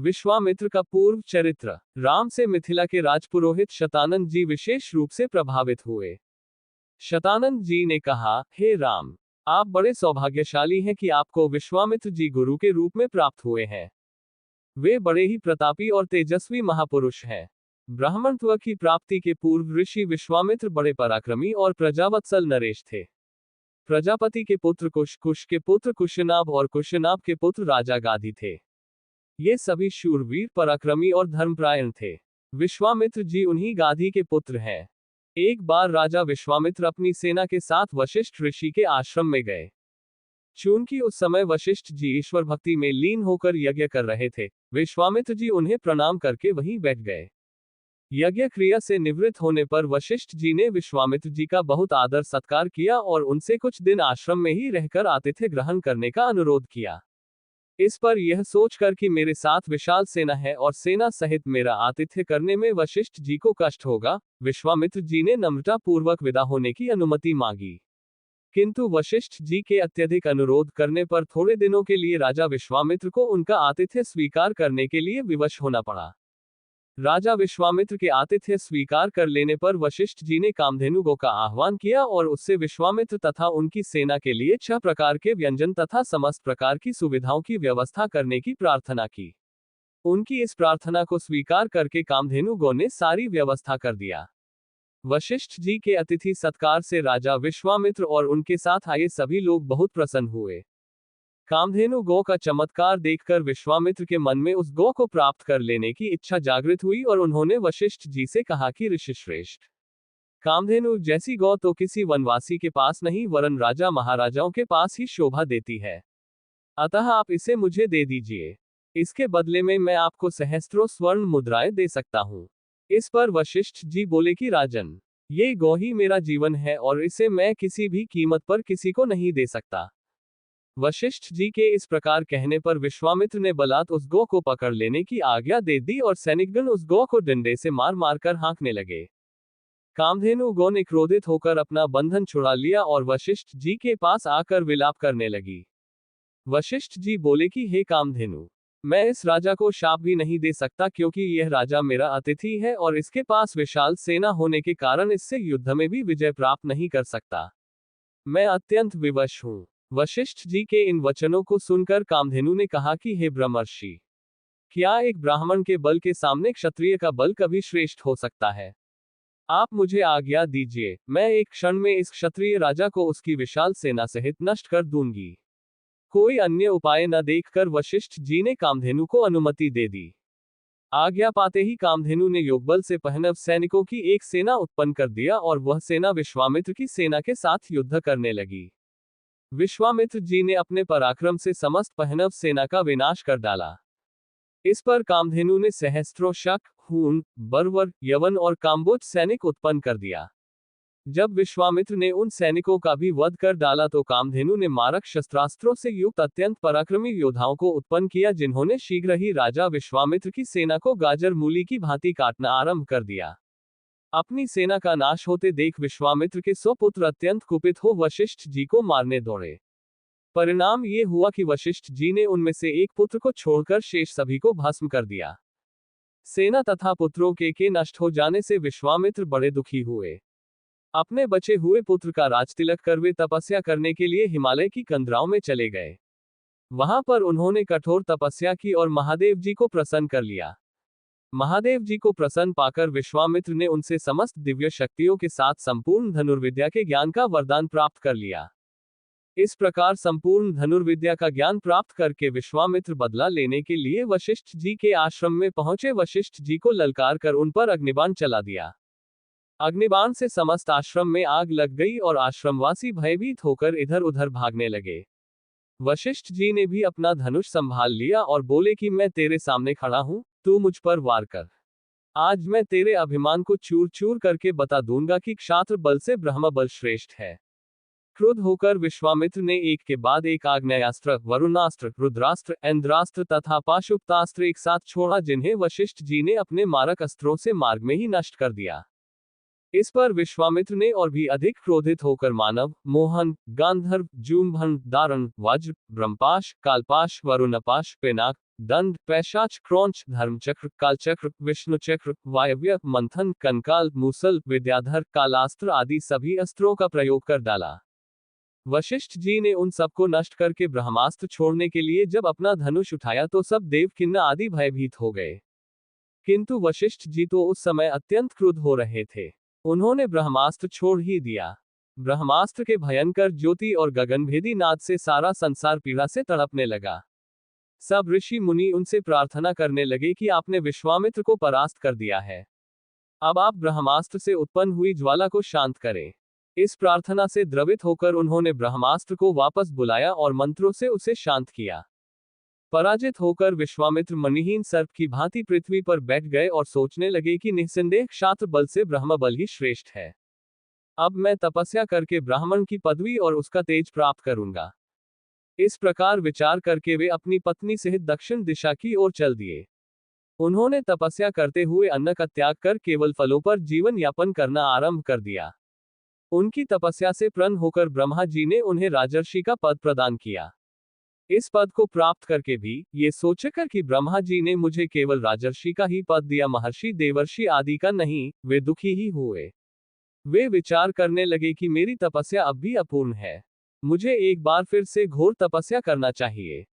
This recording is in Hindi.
विश्वामित्र का पूर्व चरित्र। राम से मिथिला के राजपुरोहित शतानंद जी विशेष रूप से प्रभावित हुए। शतानंद जी ने कहा, हे राम, आप बड़े सौभाग्यशाली हैं कि आपको विश्वामित्र जी गुरु के रूप में प्राप्त हुए हैं। वे बड़े ही प्रतापी और तेजस्वी महापुरुष हैं। ब्राह्मणत्व की प्राप्ति के पूर्व ऋषि विश्वामित्र बड़े पराक्रमी और प्रजावत्सल नरेश थे। प्रजापति के पुत्र कुश, कुश के पुत्र कुशनाभ और कुशनाभ के पुत्र राजा गाधी थे। ये सभी शूरवीर, पराक्रमी और धर्मपरायण थे। विश्वामित्र जी उन्हीं गाधी के पुत्र हैं। एक बार राजा विश्वामित्र अपनी सेना के साथ वशिष्ठ ऋषि के आश्रम में गए। चूंकि उस समय वशिष्ठ जी ईश्वर भक्ति में लीन होकर यज्ञ कर रहे थे, विश्वामित्र जी उन्हें प्रणाम करके वहीं बैठ गए। यज्ञ क्रिया से निवृत्त होने पर वशिष्ठ जी ने विश्वामित्र जी का बहुत आदर सत्कार किया और उनसे कुछ दिन आश्रम में ही रहकर आतिथ्य ग्रहण करने का अनुरोध किया। इस पर यह सोचकर कि मेरे साथ विशाल सेना है और सेना सहित मेरा आतिथ्य करने में वशिष्ठ जी को कष्ट होगा, विश्वामित्र जी ने नम्रता पूर्वक विदा होने की अनुमति मांगी। किंतु वशिष्ठ जी के अत्यधिक अनुरोध करने पर थोड़े दिनों के लिए राजा विश्वामित्र को उनका आतिथ्य स्वीकार करने के लिए विवश होना पड़ा। राजा विश्वामित्र के आतिथ्य स्वीकार कर लेने पर वशिष्ठ जी ने कामधेनु गौ का आह्वान किया और उससे विश्वामित्र तथा उनकी सेना के लिए 6 प्रकार के व्यंजन तथा समस्त प्रकार की सुविधाओं की व्यवस्था करने की प्रार्थना की। उनकी इस प्रार्थना को स्वीकार करके कामधेनु गौ ने सारी व्यवस्था कर दिया। वशिष्ठ जी के अतिथि सत्कार से राजा विश्वामित्र और उनके साथ आए सभी लोग बहुत प्रसन्न हुए। कामधेनु गौ का चमत्कार देखकर विश्वामित्र के मन में उस गौ को प्राप्त कर लेने की इच्छा जागृत हुई और उन्होंने वशिष्ठ जी से कहा कि ऋषिश्रेष्ठ, कामधेनु जैसी गौ तो किसी वनवासी के पास नहीं वरन राजा महाराजाओं के पास ही शोभा देती है। अतः आप इसे मुझे दे दीजिए। इसके बदले में मैं आपको सहस्त्रों स्वर्ण मुद्राएं दे सकता हूँ। इस पर वशिष्ठ जी बोले कि राजन, ये गौ ही मेरा जीवन है और इसे मैं किसी भी कीमत पर किसी को नहीं दे सकता। वशिष्ठ जी के इस प्रकार कहने पर विश्वामित्र ने बलात् उस गौ को पकड़ लेने की आज्ञा दे दी और सैनिकगण उस गौ को डंडे से मार मारकर हाँकने लगे। कामधेनु गौ ने क्रोधित होकर अपना बंधन छुड़ा लिया और वशिष्ठ जी के पास आकर विलाप करने लगी। वशिष्ठ जी बोले कि हे कामधेनु, मैं इस राजा को शाप भी नहीं दे सकता क्योंकि यह राजा मेरा अतिथि है और इसके पास विशाल सेना होने के कारण इससे युद्ध में भी विजय प्राप्त नहीं कर सकता। मैं अत्यंत विवश हूँ। वशिष्ठ जी के इन वचनों को सुनकर कामधेनु ने कहा कि हे ब्रह्मर्षि, क्या एक ब्राह्मण के बल के सामने क्षत्रिय का बल कभी श्रेष्ठ हो सकता है? आप मुझे आज्ञा दीजिए, मैं एक क्षण में इस क्षत्रिय राजा को उसकी विशाल सेना सहित नष्ट कर दूंगी। कोई अन्य उपाय न देखकर वशिष्ठ जी ने कामधेनु को अनुमति दे दी। आज्ञा पाते ही कामधेनु ने योगबल से पहनव सैनिकों की एक सेना उत्पन्न कर दिया और वह सेना विश्वामित्र की सेना के साथ युद्ध करने लगी। विश्वामित्र जी ने अपने पराक्रम से समस्त पहनव सेना का विनाश कर डाला। इस पर कामधेनु ने सहस्त्रों शक, हूण, बर्वर, यवन और काम्बोज सैनिक उत्पन्न कर दिया। जब विश्वामित्र ने उन सैनिकों का भी वध कर डाला तो कामधेनु ने मारक शस्त्रास्त्रों से युक्त अत्यंत पराक्रमी योद्धाओं को उत्पन्न किया जिन्होंने शीघ्र ही राजा विश्वामित्र की सेना को गाजर मूली की भांति काटना आरंभ कर दिया। अपनी सेना का नाश होते देख विश्वामित्र के 100 पुत्र अत्यंत कुपित हो वशिष्ठ जी को मारने दौड़े। परिणाम ये हुआ कि वशिष्ठ जी ने उनमें से एक पुत्र को छोड़कर शेष सभी को भस्म कर दिया। सेना तथा पुत्रों के नष्ट हो जाने से विश्वामित्र बड़े दुखी हुए। अपने बचे हुए पुत्र का राजतिलक कर वे तपस्या करने के लिए हिमालय की कंदराओं में चले गए। वहां पर उन्होंने कठोर तपस्या की और महादेव जी को प्रसन्न कर लिया। महादेव जी को प्रसन्न पाकर विश्वामित्र ने उनसे समस्त दिव्य शक्तियों के साथ संपूर्ण धनुर्विद्या के ज्ञान का वरदान प्राप्त कर लिया। इस प्रकार संपूर्ण धनुर्विद्या का ज्ञान प्राप्त करके विश्वामित्र बदला लेने के लिए वशिष्ठ जी के आश्रम में पहुंचे। वशिष्ठ जी को ललकार कर उन पर अग्निबाण चला दिया। अग्निबाण से समस्त आश्रम में आग लग गई और आश्रमवासी भयभीत होकर इधर उधर भागने लगे। वशिष्ठ जी ने भी अपना धनुष संभाल लिया और बोले कि मैं तेरे सामने खड़ा हूं, तू मुझ पर वार कर। आज मैं तेरे अभिमान को चूर चूर करके बता दूंगा कि क्षात्र बल से ब्रह्म बल श्रेष्ठ है। क्रुद्ध होकर विश्वामित्र ने एक के बाद एक आग्नेयास्त्र, वरुणास्त्र, रुद्रास्त्र, इंद्रास्त्र तथा पाशुपतास्त्र एक साथ छोड़ा जिन्हें वशिष्ठ जी ने अपने मारक अस्त्रों से मार्ग में ही नष्ट कर दिया। इस पर विश्वामित्र ने और भी अधिक क्रोधित होकर मानव, मोहन, गांधर्व, जूम्भन, दारण, वज्र, ब्रह्मपाश, कालपाश, वरुणपाश, पिनाक, दंड, पैशाच, क्रौंच, धर्मचक्र, कालचक्र, विष्णुचक्र, वायव्य, मंथन, कंकाल, मूसल, विद्याधर, कालास्त्र आदि सभी अस्त्रों का प्रयोग कर डाला। वशिष्ठ जी ने उन सबको नष्ट करके ब्रह्मास्त्र छोड़ने के लिए जब अपना धनुष उठाया तो सब देवकिन्नर आदि भयभीत हो गए। किंतु वशिष्ठ जी तो उस समय अत्यंत क्रुद्ध हो रहे थे। उन्होंने ब्रह्मास्त्र छोड़ ही दिया। ब्रह्मास्त्र के भयंकर ज्योति और गगनभेदी नाद से सारा संसार पीड़ा से तड़पने लगा। सब ऋषि मुनि उनसे प्रार्थना करने लगे कि आपने विश्वामित्र को परास्त कर दिया है, अब आप ब्रह्मास्त्र से उत्पन्न हुई ज्वाला को शांत करें। इस प्रार्थना से द्रवित होकर उन्होंने ब्रह्मास्त्र को वापस बुलाया और मंत्रों से उसे शांत किया। पराजित होकर विश्वामित्र मणिहीन सर्प की भांति पृथ्वी पर बैठ गए और सोचने लगे कि निस्संदेह क्षात्र बल से ब्रह्म बल ही श्रेष्ठ है। अब मैं तपस्या करके ब्राह्मण की पदवी और उसका तेज प्राप्त करूंगा। इस प्रकार विचार करके वे अपनी पत्नी सहित दक्षिण दिशा की ओर चल दिए। उन्होंने तपस्या करते हुए अन्न का त्याग कर केवल फलों पर जीवन यापन करना आरंभ कर दिया। उनकी तपस्या से प्रसन्न होकर ब्रह्मा जी ने उन्हें राजर्षि का पद प्रदान किया। इस पद को प्राप्त करके भी ये सोचकर कि ब्रह्मा जी ने मुझे केवल राजर्षि का ही पद दिया, महर्षि देवर्षि आदि का नहीं, वे दुखी ही हुए। वे विचार करने लगे कि मेरी तपस्या अब भी अपूर्ण है, मुझे एक बार फिर से घोर तपस्या करना चाहिए।